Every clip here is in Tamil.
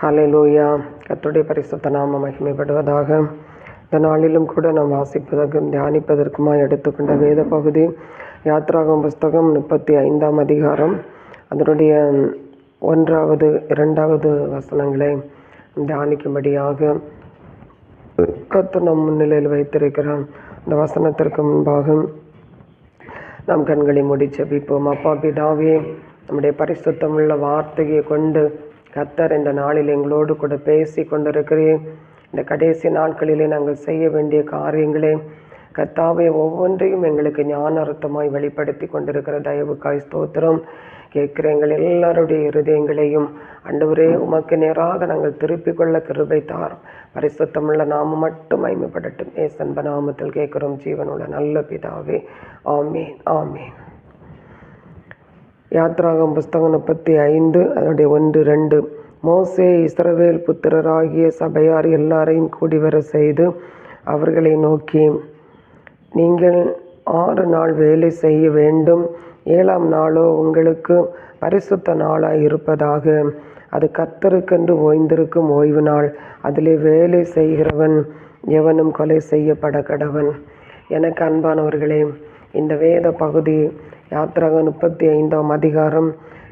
ஹல்லேலூயா. கர்த்தருடைய பரிசுத்த நாமம் மகிமைப்படுவதாக. இந்த நாளிலும் கூட நாம் வாசிப்பதற்கும் தியானிப்பதற்குமாய் எடுத்துக்கொண்ட வேத பகுதி யாத்ராகமம் புஸ்தகம் 35ஆம் அதிகாரம் அதனுடைய 1, 2 வசனங்களை தியானிக்கும்படியாக கர்த்தர் நம் முன்னிலையில் வைத்திருக்கிறார். இந்த வசனத்திற்கு முன்பாக நாம் கண்களை மூடி ஜெபிப்போம். அப்பா பிதாவே, நம்முடைய பரிசுத்தமுள்ள வார்த்தையை கொண்டு கர்த்தர் இந்த நாளில் எங்களோடு கூட பேசி கொண்டிருக்கிறேன். இந்த கடைசி நாட்களிலே நாங்கள் செய்ய வேண்டிய காரியங்களே கர்த்தாவே ஒவ்வொன்றையும் எங்களுக்கு ஞானார்த்தமாய் வெளிப்படுத்தி கொண்டிருக்கிற தயவுக்காய் ஸ்தோத்திரம். கேட்கிற எங்கள் எல்லாருடைய இருதயங்களையும் ஆண்டவரே உமக்கு நேராக நாங்கள் திருப்பிக் கொள்ள கிருபை தாரும். பரிசுத்தமுள்ள நாம மட்டும் மகிமைப்படட்டும். ஏசன்ப நாமத்தில் கேட்கிறோம் ஜீவனுள்ள நல்ல பிதாவே, ஆமேன் ஆமேன். யாத்ராகமம் புஸ்தகம் 35 அதனுடைய 1, 2. மோசே இஸ்ரவேல் புத்திரராகிய சபையார் எல்லாரையும் கூடிவர செய்து அவர்களை நோக்கி, நீங்கள் 6 நாள் வேலை செய்ய வேண்டும், 7ஆம் நாளோ உங்களுக்கு பரிசுத்த நாளாய் இருப்பதாக. அது கர்த்தருக்கென்று ஓய்ந்திருக்கும் ஓய்வு நாள். அதிலே வேலை செய்கிறவன் எவனும் கொலை செய்யப்பட கடவன். எனக்கு அன்பானவர்களே, இந்த வேத பகுதி யாத்ராகமம் 35ஆம் அதிகாரம்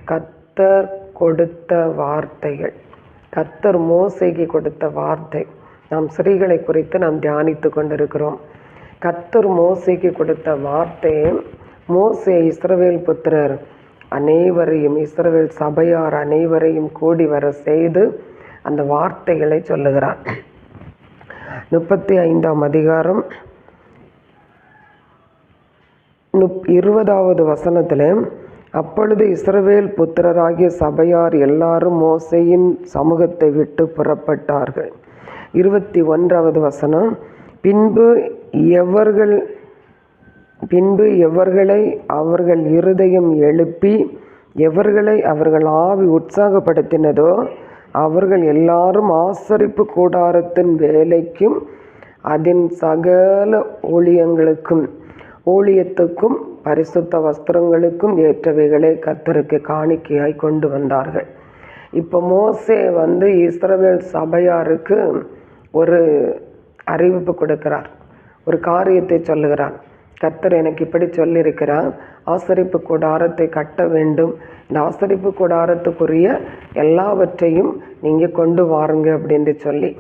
கர்த்தர் கொடுத்த வார்த்தைகள், கர்த்தர் மோசேக்கு கொடுத்த வார்த்தை. நாம் ஸ்திரீகளை குறித்து நாம் தியானித்து கொண்டிருக்கிறோம். கர்த்தர் மோசேக்கு கொடுத்த வார்த்தையை மோசே இஸ்ரவேல் புத்திரர் அனைவரையும், இஸ்ரவேல் சபையார் அனைவரையும் கூடி வர செய்து அந்த வார்த்தைகளை சொல்லுகிறார். 35ஆம் அதிகாரம் 20வது வசனத்தில், அப்பொழுது இஸ்ரவேல் புத்திரராகிய சபையார் எல்லாரும் மோசேயின் சமூகத்தை விட்டு புறப்பட்டார்கள். 21வது வசனம், பின்பு எவர்களை அவர்கள் இருதயம் எழுப்பி எவர்களை அவர்கள் ஆவி உற்சாகப்படுத்தினதோ அவர்கள் எல்லாரும் ஆசரிப்பு கூடாரத்தின் வேலைக்கும் அதன் சகல ஊழியத்துக்கும் பரிசுத்த வஸ்திரங்களுக்கும் ஏற்றவைகளை கர்த்தருக்கு காணிக்கையாய் கொண்டு வந்தார்கள். இப்போ மோசே இஸ்ரவேல் சபையாருக்கு ஒரு அறிவிப்பு கொடுக்கிறார், ஒரு காரியத்தை சொல்லுகிறார். கர்த்தர் எனக்கு இப்படி சொல்லியிருக்கிறார், ஆசரிப்பு கூடாரத்தை கட்ட வேண்டும், இந்த ஆசரிப்பு கூடாரத்துக்குரிய எல்லாவற்றையும் நீங்கள் கொண்டு வாருங்க அப்படின்னு சொல்லி.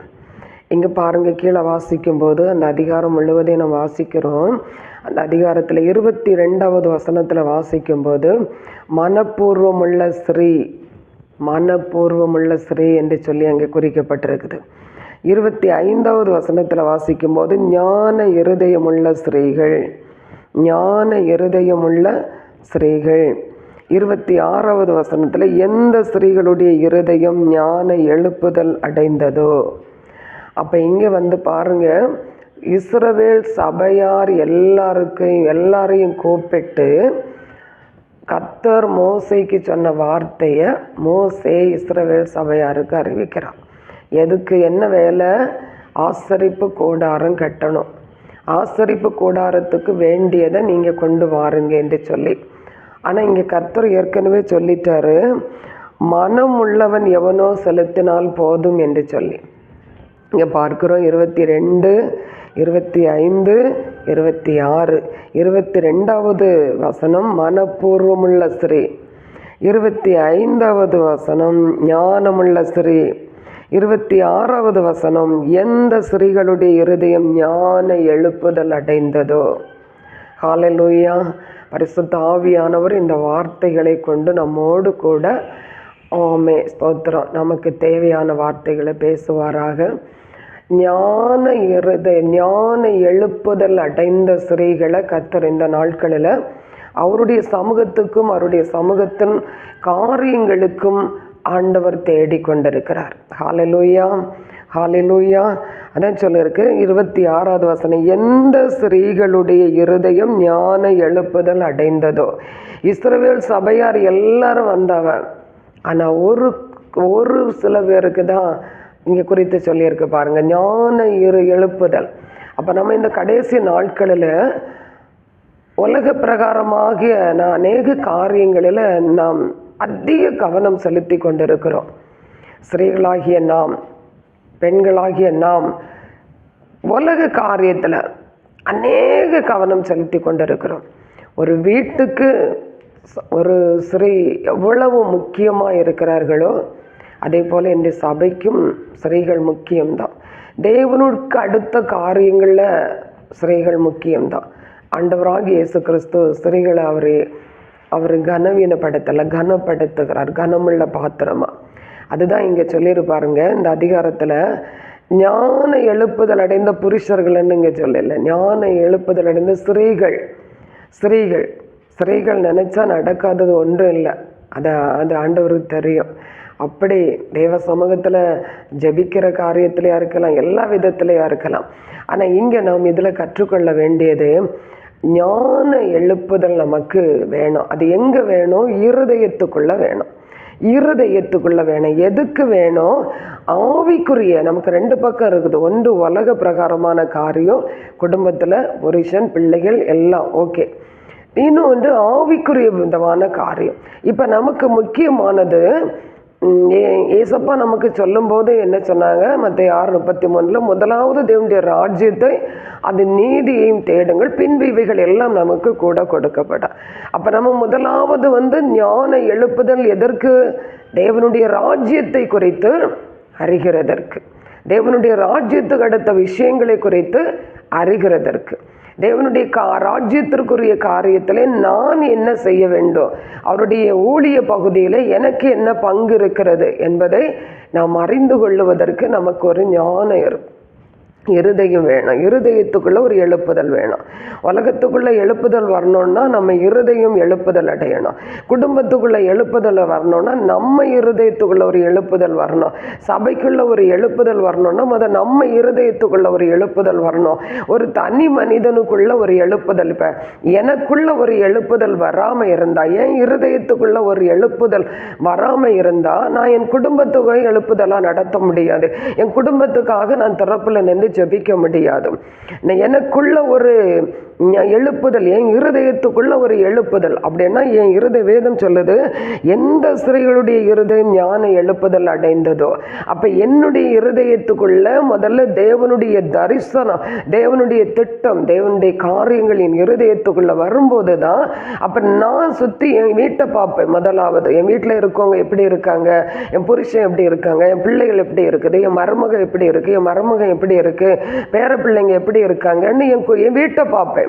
இங்கே பாருங்கள், கீழே வாசிக்கும்போது அந்த அதிகாரம் முழுவதையும் நம்ம வாசிக்கிறோம். அந்த அதிகாரத்தில் 22வது வசனத்தில் வாசிக்கும்போது மனப்பூர்வமுள்ள ஸ்ரீ என்று சொல்லி அங்கே குறிக்கப்பட்டிருக்குது. 25வது வசனத்தில் வாசிக்கும்போது ஞான இருதயமுள்ள ஸ்திரீகள். 26வது வசனத்தில் எந்த ஸ்திரீகளுடைய இருதயம் ஞான எழுப்புதல் அடைந்ததோ. அப்போ இங்கே பாருங்க, இஸ்ரவேல் சபையார் எல்லாரையும் கூப்பிட்டு கர்த்தர் மோசேக்கு சொன்ன வார்த்தையை மோசே இஸ்ரவேல் சபையாருக்கு அறிவிக்கிறார். எதுக்கு என்ன வேலை? ஆசரிப்பு கூடாரம் கட்டணும், ஆசரிப்பு கூடாரத்துக்கு வேண்டியதை நீங்கள் கொண்டு வாருங்க என்று சொல்லி. ஆனால் இங்கே கர்த்தர் ஏற்கனவே சொல்லிட்டாரு, மனம் உள்ளவன் எவனோ செலுத்தினால் போதும் என்று சொல்லி. இங்கே பார்க்குறோம் 22, 25, 26. 22வது வசனம் மனப்பூர்வமுள்ள ஸ்திரீ. 25வது வசனம் ஞானமுள்ள ஸ்திரீ. 26வது வசனம் எந்த ஸ்திரீகளுடைய இருதயம் ஞான எழுப்புதல் அடைந்ததோ. ஹல்லேலூயா. பரிசுத்த ஆவியானவர் இந்த வார்த்தைகளை கொண்டு நம்மோடு கூட ஸ்தோத்திரம் நமக்கு தேவையான வார்த்தைகளை பேசுவாராக. ஞான எழுப்புதல் அடைந்த ஸ்திரீகளை கர்த்தர் இந்த நாட்களில் அவருடைய சமூகத்துக்கும் அவருடைய சமூகத்தின் காரியங்களுக்கும் ஆண்டவர் தேடிக்கொண்டிருக்கிறார். ஹல்லேலூயா ஹல்லேலூயா. அதான் சொல்லியிருக்கு 26வது வசனம், எந்த ஸ்திரீகளுடைய இருதயம் ஞான எழுப்புதல் அடைந்ததோ. இஸ்ரவேல் சபையார் எல்லாரும் வந்தவன், ஆனால் ஒரு சில பேருக்கு தான் இங்கே குறித்து சொல்லியிருக்கு பாருங்க, ஞான எழுப்புதல். அப்போ நம்ம இந்த கடைசி நாட்களில் உலக பிரகாரமாகிய அநேக காரியங்களில் நாம் அதிக கவனம் செலுத்தி கொண்டிருக்கிறோம். ஸ்திரீகளாகிய நாம், பெண்களாகிய நாம் உலக காரியத்தில் அநேக கவனம் செலுத்தி கொண்டிருக்கிறோம். ஒரு வீட்டுக்கு ஒரு ஸ்திரீ எவ்வளவு முக்கியமாக இருக்கிறார்களோ அதே போல் இந்த சபைக்கும் ஸ்திரீகள் முக்கியம்தான். தேவனுக்கு அடுத்த காரியங்களில் ஸ்திரீகள் முக்கியம்தான். ஆண்டவராகிய இயேசு கிறிஸ்து ஸ்திரீகளை அவர் கனப்படுத்துகிறார், கனமுள்ள பாத்திரமா. அதுதான் இங்கே சொல்லியிருப்பாருங்க இந்த அதிகாரத்தில். ஞான எழுப்புதல் அடைந்த புருஷர்கள்னு இங்கே சொல்லலை, ஞான எழுப்புதல் அடைந்த ஸ்திரீகள் நினச்சா நடக்காதது ஒன்றும் இல்லை. அது ஆண்டவருக்கு தெரியும். அப்படி தேவ சமூகத்தில் ஜெபிக்கிற காரியத்திலையா இருக்கலாம், எல்லா விதத்திலையா இருக்கலாம். ஆனால் இங்கே நாம் இதில் கற்றுக்கொள்ள வேண்டியது ஞான எழுப்புதல் நமக்கு வேணும். அது எங்கே வேணும்? இருதயத்துக்குள்ளே வேணும். எதுக்கு வேணும்? ஆவிக்குரிய, நமக்கு ரெண்டு பக்கம் இருக்குது. ஒன்று உலக பிரகாரமான காரியம், குடும்பத்தில் புருஷன் பிள்ளைகள் எல்லாம் ஓகே. இன்னொன்று ஆவிக்குரிய விதமான காரியம். இப்போ நமக்கு முக்கியமானது ஏசப்பா நமக்கு சொல்லும்போது என்ன சொன்னாங்க? மத்தேயு 6:33 முதலாவது தேவனுடைய ராஜ்யத்தை அது நீதியையும் தேடுங்கள், பின்பு இவைகள் எல்லாம் நமக்கு கூட கொடுக்கப்படும். அப்போ நம்ம முதலாவது ஞான எழுப்புதல் எதற்கு? தேவனுடைய ராஜ்யத்தை குறித்து அறிகிறதற்கு, தேவனுடைய ராஜ்யத்துக்கு அடுத்த விஷயங்களை குறித்து அறிகிறதற்கு, தேவனுடைய ராஜ்யத்திற்குரிய காரியத்தில் நான் என்ன செய்ய வேண்டும், அவருடைய ஊழிய பகுதியில் எனக்கு என்ன பங்கு இருக்கிறது என்பதை நாம் அறிந்து கொள்ளுவதற்கு நமக்கு ஒரு ஞானம் இருதயம் வேணும். இருதயத்துக்குள்ள ஒரு எழுப்புதல் வேணும். உலகத்துக்குள்ள எழுப்புதல் வரணும்னா நம்ம இருதயம் எழுப்புதல் அடையணும். குடும்பத்துக்குள்ள எழுப்புதல் வரணும்னா நம்ம இருதயத்துக்குள்ள ஒரு எழுப்புதல் வரணும். சபைக்குள்ள ஒரு எழுப்புதல் வரணும்னா முதல் நம்ம இருதயத்துக்குள்ள ஒரு எழுப்புதல் வரணும். ஒரு தனி மனிதனுக்குள்ள ஒரு எழுப்புதல். இப்போ எனக்குள்ள ஒரு எழுப்புதல் வராமல் இருந்தா, என் இருதயத்துக்குள்ள ஒரு எழுப்புதல் வராமல் இருந்தா நான் என் குடும்பத்துக்கு எழுப்புதலாக நடத்த முடியாது. என் குடும்பத்துக்காக நான் திறப்பில் நின்று ஜெபிக்க முடியாது. எனக்குள்ள ஒரு எழுப்புதல், என் இருதயத்துக்குள்ள ஒரு எழுப்புதல் அப்படின்னா, என் இருதய வேதம் சொல்லுது எந்த ஸ்திரீகளுடைய இருதயம் ஞான எழுப்புதல் அடைந்ததோ, அப்ப என்னுடைய இருதயத்துக்குள்ள முதல்ல தேவனுடைய தரிசனம், தேவனுடைய திட்டம், தேவனுடைய காரியங்கள் என் இருதயத்துக்குள்ள வரும்போது தான் அப்ப நான் சுத்தி என் வீட்டை பார்ப்பேன். முதலாவது என் வீட்டில் இருக்கவங்க எப்படி இருக்காங்க, என் புருஷன் எப்படி இருக்காங்க, என் பிள்ளைகள் எப்படி இருக்குது, என் மருமகன் எப்படி இருக்கு, என் மருமகன் எப்படி இருக்கு, பேர பிள்ளைங்க எப்படி இருக்காங்கன்னு என் வீட்டை பார்ப்பேன்.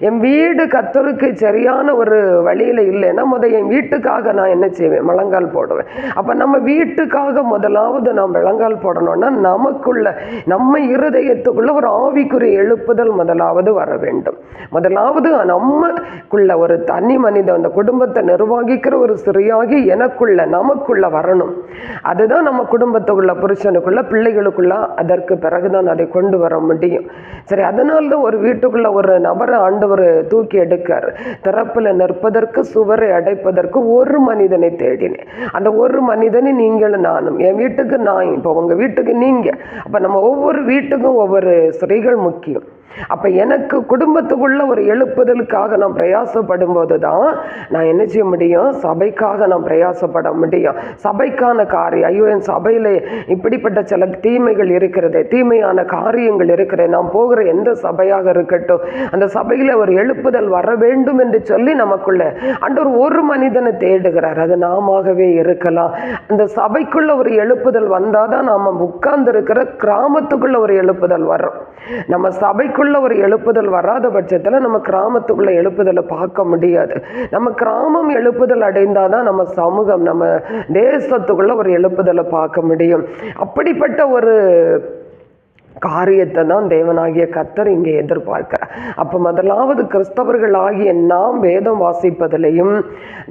என் வீடு கர்த்தருக்கு சரியான ஒரு வழியில் இல்லைன்னா என் வீட்டுக்காக நான் என்ன செய்வேன்? முழங்கால் போடுவேன். அப்போ நம்ம வீட்டுக்காக முதலாவது நாம் முழங்கால் போடணும்னா நமக்குள்ள, நம்ம இருதயத்துக்குள்ள ஒரு ஆவிக்குரிய எழுப்புதல் முதலாவது வர வேண்டும். முதலாவது நமக்குள்ள ஒரு தனி மனிதன், அந்த குடும்பத்தை நிர்வகிக்கிற ஒரு ஸ்திரீயாகி எனக்குள்ள நமக்குள்ள வரணும். அதுதான் நம்ம குடும்பத்துக்குள்ள, புருஷனுக்குள்ள, பிள்ளைகளுக்குள்ள. அதற்கு பிறகுதான் அதை கொண்டு வர முடியும். சரி, அதனால்தான் ஒரு வீட்டுக்குள்ள ஒரு நபரை ஆண்டவர் தூக்கி எடுக்கார். திறப்பில் நிற்பதற்கு, சுவரை அடைப்பதற்கு ஒரு மனிதனை தேடினேன். அந்த ஒரு மனிதனை நீங்களும் நானும். என் வீட்டுக்கு நான், இப்போ உங்க வீட்டுக்கு நீங்க. அப்ப நம்ம ஒவ்வொரு வீட்டுக்கும் ஒவ்வொரு ஸ்திரீகள் முக்கியம். அப்ப எனக்கு குடும்பத்துக்குள்ள ஒரு எழுப்புதலுக்காக நான் பிரயாசப்படும் போது தான் நான் என்ன செய்ய முடியும்? சபைக்காக நான் பிரயாசப்பட முடியும். சபைக்கான காரியம், ஐயோ என் சபையில இப்படிப்பட்ட சில தீமைகள் இருக்கிறது, தீமையான காரியங்கள் இருக்கிறது, நான் போகிற எந்த சபையாக இருக்கட்டும் அந்த சபையில ஒரு எழுப்புதல் வர வேண்டும் என்று சொல்லி நமக்குள்ள ஆண்டவர் ஒரு மனிதனை தேடுகிறார். அது நாமவே இருக்கலாம். அந்த சபைக்குள்ள ஒரு எழுப்புதல் வந்தாதான் நாம உட்கார்ந்து இருக்கிற கிராமத்துக்குள்ள ஒரு எழுப்புதல் வரும். நம்ம சபைக்குள்ள ஒரு எழுப்புதல் வராத பட்சத்தில் நம்ம கிராமத்துக்குள்ள எழுப்புதலை பார்க்க முடியாது. நம்ம கிராமம் எழுப்புதல் அடைந்தாதான் நம்ம சமூகம், நம்ம தேசத்துக்குள்ள ஒரு எழுப்புதலை பார்க்க முடியும். அப்படிப்பட்ட ஒரு காரியத்தை தான் தேவனாகிய கர்த்தர் இங்கே எதிர்பார்க்கிறார். அப்போ முதலாவது கிறிஸ்தவர்கள் ஆகிய நாம் வேதம் வாசிப்பதிலையும்,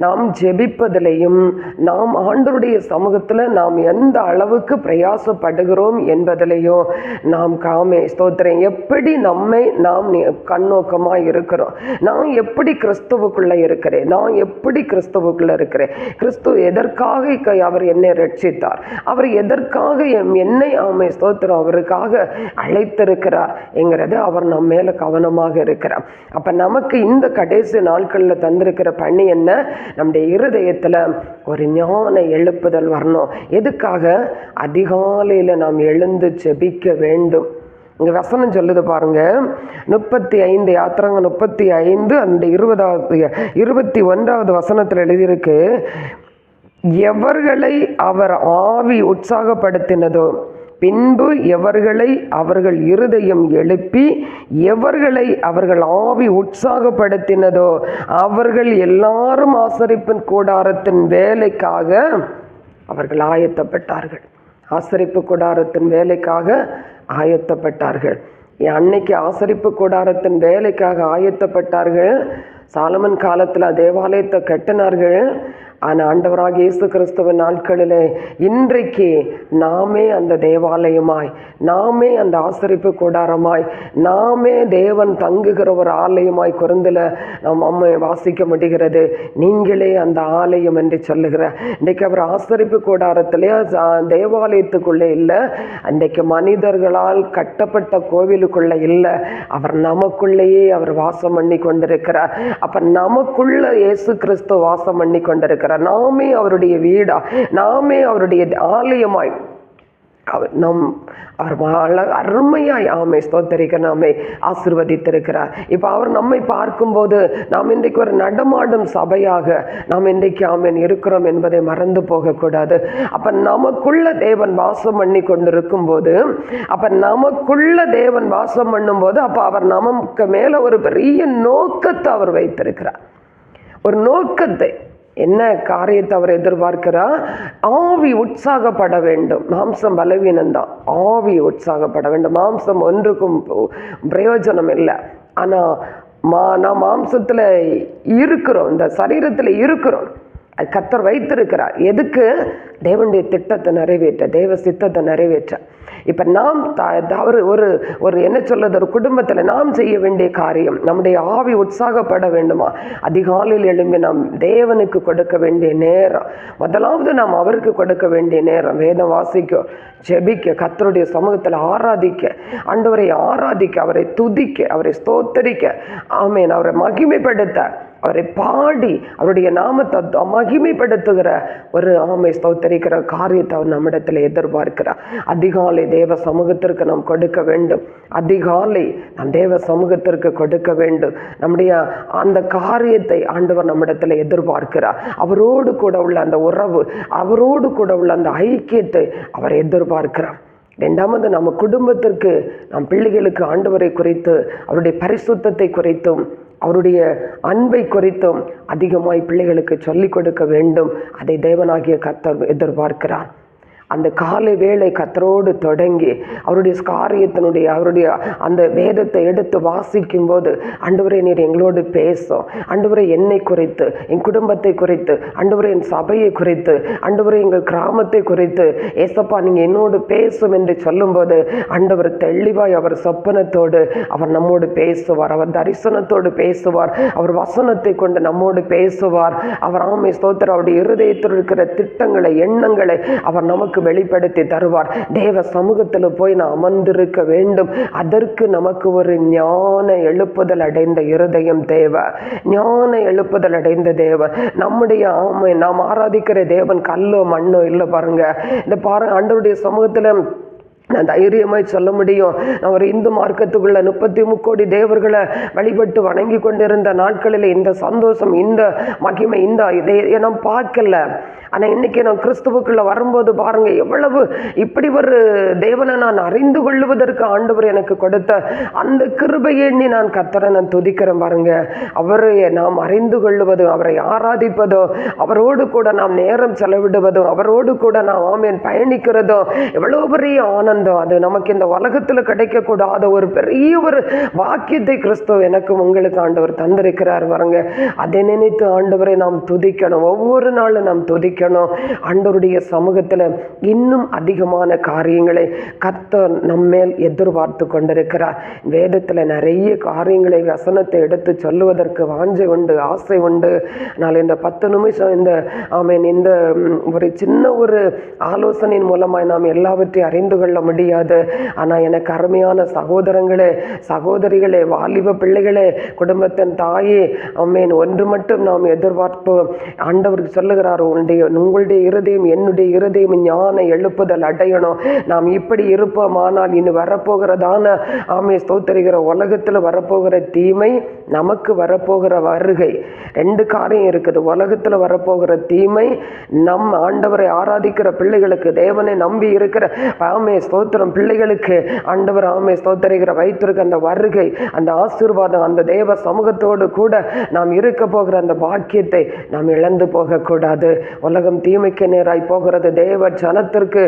நாம் ஜெபிப்பதிலையும், நாம் ஆண்டவருடைய சமூகத்தில் நாம் எந்த அளவுக்கு பிரயாசப்படுகிறோம் என்பதிலையும் நாம் ஸ்தோத்திரம் எப்படி நம்மை நாம் கண்ணோக்கமாக இருக்கிறோம். நான் எப்படி கிறிஸ்துவுக்குள்ளே இருக்கிறேன், நான் எப்படி கிறிஸ்துவுக்குள்ளே இருக்கிறேன், கிறிஸ்து எதற்காக அவர் என்னை ரட்சித்தார், அவர் எதற்காக என்னை ஸ்தோத்திரம் அவருக்காக அழைத்திருக்கிறார் என்கிறது அவர் நம்ம மேலே கவனமாக இருக்கிறார். அப்போ நமக்கு இந்த கடைசி நாட்களில் தந்திருக்கிற பணி என்ன? நம்முடைய இருதயத்தில் ஒரு ஞான எழுப்புதல் வரணும். எதுக்காக? அதிகாலையில் நாம் எழுந்து ஜெபிக்க வேண்டும். இங்கே வசனம் சொல்லுது பாருங்க, 35 யாத்திராங்க 35 அந்த 21வது வசனத்தில் எழுதியிருக்கு, எவர்களை அவர் ஆவி உற்சாகப்படுத்தினதோ பின்பு எவர்களை அவர்கள் இருதயம் எழுப்பி எவர்களை அவர்கள் ஆவி உற்சாகப்படுத்தினதோ அவர்கள் எல்லாரும் ஆசரிப்பின் கூடாரத்தின் வேலைக்காக அவர்கள் ஆயத்தப்பட்டார்கள். ஆசரிப்பு கூடாரத்தின் வேலைக்காக ஆயத்தப்பட்டார்கள். அன்னைக்கு ஆசரிப்பு கூடாரத்தின் வேலைக்காக ஆயத்தப்பட்டார்கள். சாலமன் காலத்தில் தேவாலயத்தை கட்டினார்கள். ஆனால் ஆண்டவராக இயேசு கிறிஸ்துவின் நாட்களில் இன்றைக்கு நாமே அந்த தேவாலயமாய், நாமே அந்த ஆசரிப்பு கூடாரமாய், நாமே தேவன் தங்குகிற ஒரு ஆலயமாய் குருந்தில் நாம் அம்மை வாசிக்க முடிகிறது. நீங்களே அந்த ஆலயம் என்று சொல்லுகிற இன்றைக்கு அவர் ஆசரிப்பு கூடாரத்திலே தேவாலயத்துக்குள்ளே இல்லை, அன்றைக்கு மனிதர்களால் கட்டப்பட்ட கோவிலுக்குள்ளே இல்லை, அவர் நமக்குள்ளேயே அவர் வாசம் பண்ணி கொண்டிருக்கிறார். அப்போ நமக்குள்ள இயேசு கிறிஸ்து வாசம் பண்ணி கொண்டிருக்கிறார். நாமே அவருடைய வீடா, நாமே அவருடைய ஆலயமாய் அவர் அருமையாய் ஆமை ஸ்தோத்தரிக்க நாமே ஆசீர்வதித்திருக்கிறார். இப்போ அவர் நம்மை பார்க்கும்போது நாம் இன்றைக்கு ஒரு நடமாடும் சபையாக நாம் இன்றைக்கு ஆமேன் இருக்கிறோம் என்பதை மறந்து போகக்கூடாது. அப்போ நமக்குள்ள தேவன் வாசம் பண்ணி கொண்டிருக்கும் போது, அப்போ நமக்குள்ள தேவன் வாசம் பண்ணும்போது, அப்போ அவர் நமக்கு மேலே ஒரு பெரிய நோக்கத்தை அவர் வைத்திருக்கிறார். ஒரு நோக்கத்தை, என்ன காரியத்தை அவர் எதிர்பார்க்கிறார்? ஆவி உற்சாகப்பட வேண்டும். மாம்சம் பலவீனம்தான், ஆவி உற்சாகப்பட வேண்டும். மாம்சம் ஒன்றுக்கும் பிரயோஜனம் இல்லை. ஆனால் நான் மாம்சத்தில் இருக்கிறோம், இந்த சரீரத்தில் இருக்கிறோம், அது கர்த்தர் வைத்திருக்கிறார். எதுக்கு? தேவனுடைய திட்டத்தை நிறைவேற்ற, தேவ சித்தத்தை நிறைவேற்ற. இப்போ நாம் ஒரு என்ன சொல்றது, ஒரு குடும்பத்தில் நாம் செய்ய வேண்டிய காரியம், நம்முடைய ஆவி உற்சாகப்பட வேண்டுமா? அதிகாலையில் எழும்பி நாம் தேவனுக்கு கொடுக்க வேண்டிய நேரம், முதலாவது நாம் அவருக்கு கொடுக்க வேண்டிய நேரம், வேதம் வாசிக்க, ஜெபிக்க, கர்த்தருடைய சமூகத்தில் ஆராதிக்க, ஆண்டவரை ஆராதிக்க, அவரை துதிக்க, அவரை ஸ்தோத்தரிக்க, ஆமேன், அவரை மகிமைப்படுத்த, அவரை பாடி அவருடைய நாமத்தை மகிமைப்படுத்துகிற ஒரு ஆமை ஸ்தோத்தரிக்கிற காரியத்தை அவர் நம்மிடத்தில் எதிர்பார்க்கிறார். அதிகாலை தேவ சமூகத்திற்கு நாம் கொடுக்க வேண்டும். அதிகாலை நாம் தேவ சமூகத்திற்கு கொடுக்க வேண்டும். நம்முடைய அந்த காரியத்தை ஆண்டவர் நம்மிடத்தில் எதிர்பார்க்கிறார். அவரோடு கூட உள்ள அந்த உறவு, அவரோடு கூட உள்ள அந்த ஐக்கியத்தை அவர் எதிர்பார்க்கிறார். ரெண்டாவது, நம்ம குடும்பத்திற்கு, நம் பிள்ளைகளுக்கு ஆண்டவரை குறித்து, அவருடைய பரிசுத்தத்தை குறித்தும், அவருடைய அன்பை குறித்தும் அதிகமாய் பிள்ளைகளுக்கு சொல்லிக் கொடுக்க வேண்டும். அதை தேவனாகிய கர்த்தர் எதிர்பார்க்கிறார். அந்த காலை வேளை கர்த்தரோடு தொடங்கி அவருடைய காரியத்தினுடைய அவருடைய அந்த வேதத்தை எடுத்து வாசிக்கும் போது, ஆண்டவரே நீர் எங்களோடு பேசும், ஆண்டவரே என்னை குறித்து, என் குடும்பத்தை குறித்து, ஆண்டவரே என் சபையை குறித்து, ஆண்டவரே எங்கள் கிராமத்தை குறித்து, ஏசப்பா நீங்கள் என்னோடு பேசும் என்று சொல்லும்போது, ஆண்டவர் தெளிவாய் அவர் சொப்பனத்தோடு அவர் நம்மோடு பேசுவார், அவர் தரிசனத்தோடு பேசுவார், அவர் வசனத்தை கொண்டு நம்மோடு பேசுவார். அவர் ஆமை ஸ்தோத்திரம், அவருடைய இருதயத்தில் இருக்கிற திட்டங்களை, எண்ணங்களை அவர் நமக்கு வெளிப்படுத்தி தருவார். தேவ சமூகத்தில் போய் நாம் அமர்ந்திருக்க வேண்டும். அதற்கு நமக்கு ஒரு ஞான எழுப்புதல் அடைந்த இருதயம் தேவை. ஞான எழுப்புதல் அடைந்த தேவன் நம்முடைய ஆமை, நாம் ஆராதிக்கிற தேவன் கல்லோ மண்ணோ இல்லை. பாருங்க, இந்த பாருங்க, ஆண்டவருடைய சமூகத்தில் நான் தைரியமாய் சொல்ல முடியும். நான் ஒரு இந்து மார்க்கத்துக்குள்ள 33 கோடி தேவர்களை வழிபட்டு வணங்கி கொண்டிருந்த நாட்களில் இந்த சந்தோஷம், இந்த மகிமை, இந்த இதை நான் பார்க்கல. ஆனால் இன்னைக்கு நான் கிறிஸ்துவுக்குள்ள வரும்போது பாருங்க, எவ்வளவு இப்படி ஒரு தேவனை நான் அறிந்து கொள்வதற்கு ஆண்டவர் எனக்கு கொடுத்த அந்த கிருபையை எண்ணி நான் கர்த்தரை நான் துதிக்கிறேன். பாருங்க, அவரை நாம் அறிந்து கொள்வதும், அவரை ஆராதிப்பதும், அவரோடு கூட நாம் நேரம் செலவிடுவதும், அவரோடு கூட நாம் ஆமேன் பயணிக்கிறதும் எவ்வளோ பெரிய ஆனந்தம். அது நமக்கு இந்த உலகத்தில் கிடைக்கக்கூடாத ஒரு பெரிய ஒரு வாக்கியத்தை கிறிஸ்துவ எனக்கும் உங்களுக்கு ஆண்டவர் தந்திருக்கிறார். பாருங்க, அதை நினைத்து ஆண்டவரை நாம் துதிக்கணும். ஒவ்வொரு நாளும் நாம் துதிக்கணும். ஆண்டவருடைய சமூகத்தில் இன்னும் அதிகமான காரியங்களை கர்த்தர் நம்மேல் எதிர்பார்த்து கொண்டிருக்கிறார். வேதத்தில் நிறைய காரியங்களை, வசனத்தை எடுத்து சொல்லுவதற்கு வாஞ்சை உண்டு, ஆசை உண்டு. நான் இந்த 10 நிமிஷம் இந்த ஒரு சின்ன ஒரு ஆலோசனையின் மூலமாய் நாம் எல்லாவற்றையும் அறிந்து கொள்ள முடியாது. ஆனால் எனக்கு அருமையான சகோதரங்களே, சகோதரிகளே, வாலிப பிள்ளைகளே, குடும்பத்தின் தாயே, ஆமென், ஒன்று மட்டும் நாம் எதிர்பார்ப்போம். ஆண்டவருக்கு சொல்லுகிறார், உங்களுடைய இருதயம் என்னுடைய இருதயம் ஞான எழுப்புதல் அடையணும். நாம் இப்படி இருப்போமானால் இனி வரப்போகிறதான ஸ்தோத்திரிக்கிற உலகத்தில் வரப்போகிற தீமை, நமக்கு வரப்போகிற வருகை, ரெண்டு காரியம் இருக்குது. உலகத்தில் வரப்போகிற தீமை, நம் ஆண்டவரை ஆராதிக்கிற பிள்ளைகளுக்கு, தேவனை நம்பி இருக்கிற ஸ்தோத்திரம் பிள்ளைகளுக்கு ஆண்டவர் ஸ்தோத்திரிக்கிற வைத்திருக்க அந்த வருகை, அந்த ஆசீர்வாதம், அந்த தேவ சமூகத்தோடு கூட நாம் இருக்க போகிற அந்த பாக்கியத்தை நாம் இழந்து போகக்கூடாது. உலகம் தீமைக்கு நேராய் போகிறது, தேவ ஜனத்திற்கு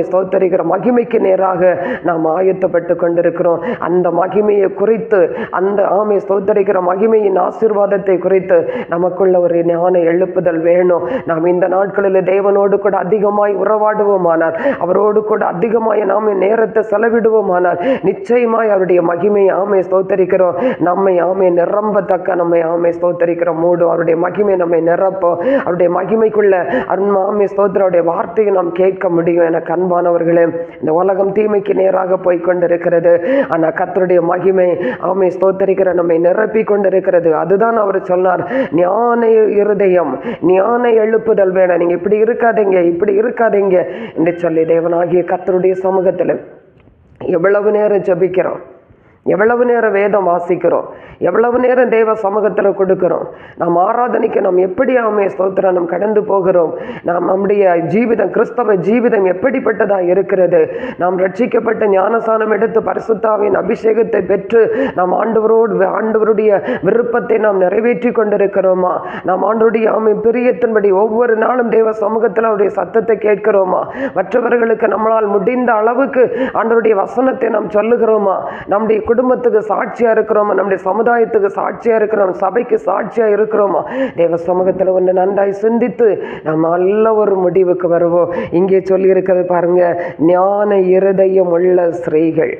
ஸ்தோத்திரிக்கிற மகிமைக்கு நேராக நாம் ஆயத்தப்பட்டு கொண்டிருக்கிறோம். அந்த மகிமையை குறித்து, அந்த ஸ்தோத்திரிக்கிற மகிமையின் ஆசீர்வாதத்தை குறித்து நமக்குள்ள ஒரு ஞான எழுப்புதல் வேணும். நாம் இந்த நாட்களில் தேவனோடு கூட அதிகமாய் உறவாடுவோமானால், அவரோடு கூட அதிகமாய் நாம் நேரத்தை செலவிடுவோமானால், நிச்சயமாய் அவருடைய மகிமையை ஸ்தோத்திரிக்கிறோம், நம்மை நிரம்பத்தக்க நம்மை ஸ்தோத்திரிக்கிறோம் மூடும். அவருடைய மகிமை நம்மை நிரப்போம். அவருடைய மகிமைக்குள்ள ஸ்தோத்திரருடைய வார்த்தையை நாம் கேட்க முடியும். எனக்கு அன்பானவர்களே, இந்த உலகம் தீமைக்கு நேராக போய்கொண்டிருக்கிறது. ஆனால் கர்த்தருடைய மகிமை ஸ்தோத்திரிக்கிற நம்மை நிரப்பி கொண்டிருக்கிறது. அதுதான் அவர் சொன்னார், ஞான இருதயம், ஞான எழுப்புதல் வேணும். நீங்க இப்படி இருக்காதீங்க, இப்படி இருக்காதீங்க என்று சொல்லி தேவனாகிய கர்த்தருடைய சமூகத்தில் எவ்வளவு நேரம் ஜெபிக்கிறோம், எவ்வளவு நேரம் வேதம் வாசிக்கிறோம், எவ்வளவு நேரம் தேவ சமூகத்தில் கொடுக்கிறோம். நாம் ஆராதனைக்கு நாம் எப்படி ஸ்தோத்திரம் நாம் கடந்து போகிறோம். நாம் நம்முடைய ஜீவிதம், கிறிஸ்தவ ஜீவிதம் எப்படிப்பட்டதாக இருக்கிறது. நாம் ரட்சிக்கப்பட்ட ஞானசானம் எடுத்து பரிசுத்தாவின் அபிஷேகத்தை பெற்று நாம் ஆண்டவருடைய விருப்பத்தை நாம் நிறைவேற்றி கொண்டிருக்கிறோமா? நாம் ஆண்டவருடைய பிரியத்தின்படி ஒவ்வொரு நாளும் தேவ சமூகத்தில் அவருடைய சத்தத்தை கேட்கிறோமா? மற்றவர்களுக்கு நம்மளால் முடிந்த அளவுக்கு ஆண்டவருடைய வசனத்தை நாம் சொல்லுகிறோமா? நம்முடைய குடும்பத்துக்கு சாட்சியா இருக்கிறோமா? நம்முடைய சமுதாயத்துக்கு சாட்சியா இருக்கிறோம், சபைக்கு சாட்சியா இருக்கிறோமா? தேவ சமூகத்தில் ஒன்று நன்றாய் சிந்தித்து நம்ம நல்ல ஒரு முடிவுக்கு வருவோம். இங்கே சொல்லி இருக்கிறது பாருங்க, ஞான இருதயம் உள்ள ஸ்திரீகள்,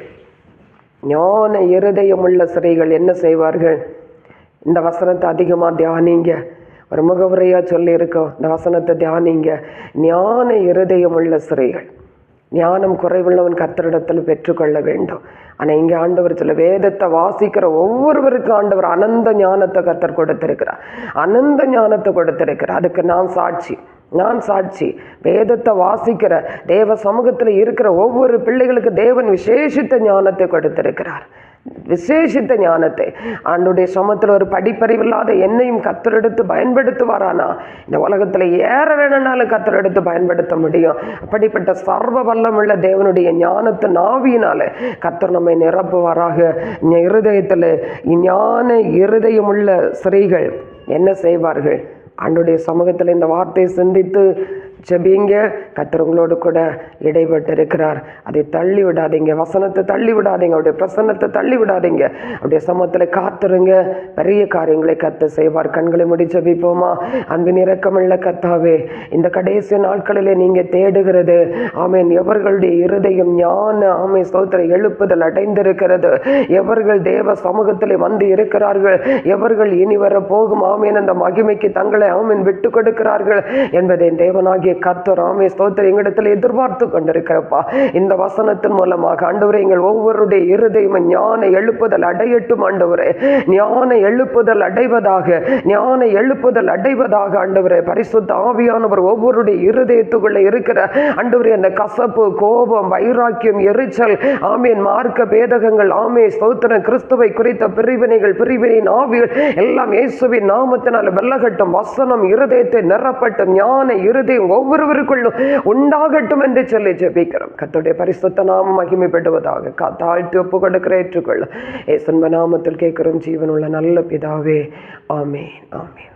ஞான இருதயம் உள்ள ஸ்திரீகள் என்ன செய்வார்கள்? இந்த வசனத்தை அதிகமாக தியானிங்க. ஒரு முகவுரையா சொல்லி இருக்கோம், இந்த வசனத்தை தியானிங்க. ஞான இருதயம் உள்ள ஸ்திரீகள், ஞானம் குறைவுள்ளவன் கர்த்தரிடத்தில் பெற்றுக்கொள்ள வேண்டும். ஆனால் இங்கே ஆண்டவர் சொல்ல, வேதத்தை வாசிக்கிற ஒவ்வொருவருக்கும் ஆண்டவர் அனந்த ஞானத்தை கர்த்தர் கொடுத்திருக்கிறார், அனந்த ஞானத்தை கொடுத்திருக்கிறார். அதுக்கு நான் சாட்சி. வேதத்தை வாசிக்கிற தேவ சமூகத்தில் இருக்கிற ஒவ்வொரு பிள்ளைகளுக்கு தேவன் விசேஷித்த ஞானத்தை கொடுத்திருக்கிறார், விசேஷித்த ஞானத்தை. ஆண்டுடைய சமத்தில் ஒரு படிப்பறிவில்லாத என்னையும் கர்த்தரெடுத்து பயன்படுத்துவாரானா, இந்த உலகத்தில் ஏற வேணும்னாலும் கர்த்தரெடுத்து பயன்படுத்த முடியும். அப்படிப்பட்ட சர்வ வல்லமுள்ள தேவனுடைய ஞானத்தின் ஆவியினால கர்த்தர் நம்மை நிரப்புவாராக. இருதயத்தில் ஞான இருதயமுள்ள ஸ்திரீகள் என்ன செய்வார்கள்? ஆண்டுடைய சமூகத்தில் இந்த வார்த்தையை சிந்தித்து ஜெபிங்க. கர்த்தர் உங்களோடு கூட இடைப்பட்டு இருக்கிறார். அதை தள்ளி விடாதீங்க, வசனத்தை தள்ளி விடாதீங்க, அவருடைய பிரசன்னத்தை தள்ளி விடாதீங்க. அவருடைய சமூகத்தில் காத்துருங்க, பெரிய காரியங்களை கர்த்தர் செய்வார். கண்களை மூடி ஜெபிப்போமா? அன்பின் இரக்கமுள்ள கர்த்தாவே, இந்த கடைசி நாட்களிலே நீங்க தேடுகிறது எவர்களுடைய இருதயம் ஞான ஸ்தோத்திரம் எழுப்புதல் அடைந்திருக்கிறது, எவர்கள் தேவ சமூகத்தில் வந்து இருக்கிறார்கள், எவர்கள் இனி வர போகும் அந்த மகிமைக்கு தங்களை விட்டு கொடுக்கிறார்கள் என்பதை தேவனாகிய கர்த்தர் ஸ்தோத்திரம் எங்களிடத்தில் எதிர்பார்த்து கொண்டிருக்கிறப்பா. இந்த வசனத்தின் மூலமாக ஆண்டவரே, எங்கள் ஒவ்வொருடைய இருதயம் ஞான எழுப்புதல் அடையட்டும். ஆண்டவரே, ஞான எழுப்புதல் அடைவதாக, ஞான எழுப்புதல் அடைவதாக. ஆண்டவரே, பரிசுத்த ஆவியானவர் ஒவ்வொருடைய இருதயத்துக்குள்ள இருக்கிற ஆண்டவரே அந்த கசப்பு, கோபம், வைராக்கியம், எரிச்சல், மார்க்க பேதகங்கள், ஸ்தோத்திரம் கிறிஸ்துவை குறித்த பிரிவினையின் ஆவிகள் எல்லாம் இயேசுவின் நாமத்தினால் வெல்லகட்டும். வசனம் இருதயத்தை நிரப்பட்டும், ஞான இருதயம் ஒவ்வொருவருக்குள்ளும் உண்டாகட்டும் என்று சொல்லி ஜெபிக்கிறோம். கர்த்தருடைய பரிசுத்த நாமம் மகிமைப்படுவதாக. தாழ்த்தி ஒப்பு கொடுக்கிற ஏற்றுக்கொள்ள இயேசுவின் நாமத்தில் கேட்கிறோம், ஜீவனுள்ள நல்ல பிதாவே. ஆமென், ஆமென்.